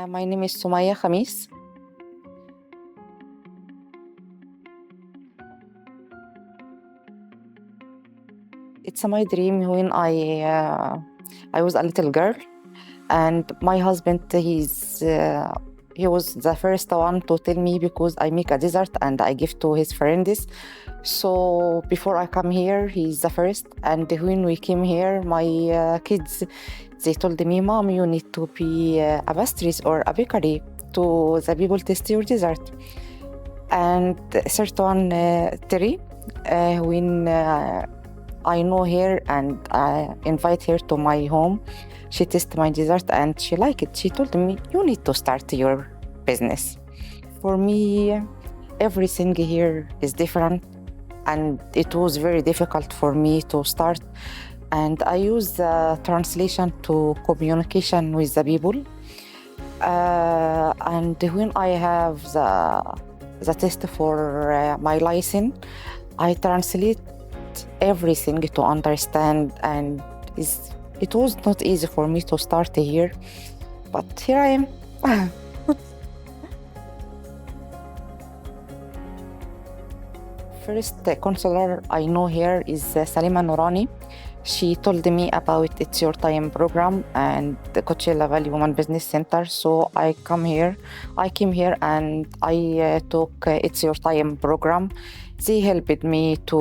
My name is Somaia Khamis. It's my dream when I was a little girl, and my husband, he was the first one to tell me, because I make a dessert and I give to his friends. So before I come here, he's the first. And when we came here, my kids, they told me, "Mom, you need to be a pastries or a bakery to the people taste your dessert." And third one, Terry, when I know her and I invite her to my home, she tasted my dessert and she liked it. She told me, "You need to start your business." For me, everything here is different, and it was very difficult for me to start. And I use the translation to communication with the people. And when I have the test for my license, I translate everything to understand, and it was not easy for me to start here, but here I am. First counselor I know here is Salima Nourani. She told me about It's Your Time program and the Coachella Valley Women Business Center. So I came here and I took It's Your Time program. They helped me to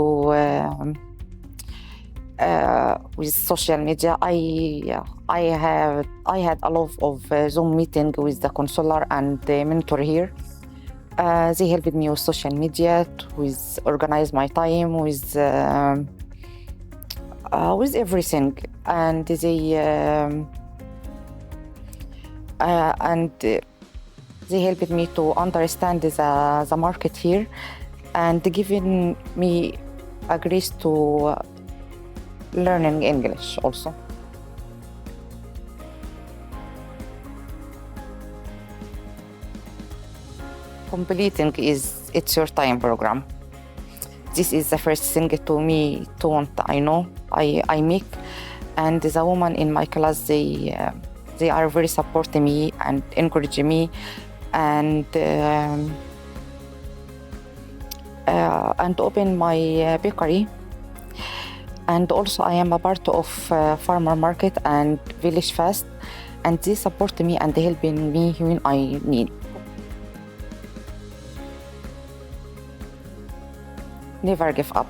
with social media. I had a lot of Zoom meeting with the counselor and the mentor here. They helped me with social media, with organize my time, with everything, and they helped me to understand the market here, and giving me a grace to learning English also. Completing is It's Your Time program. This is the first thing to me to want. I know I make, and the women in my class, they are very supporting me and encouraging me, and open my bakery. And also I am a part of farmer market and village fest, and they support me and helping me when I need. Never give up.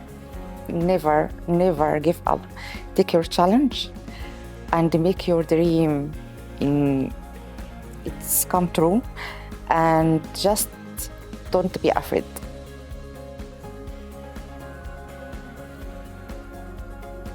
Never give up. Take your challenge and make your dream it's come true, and just don't be afraid.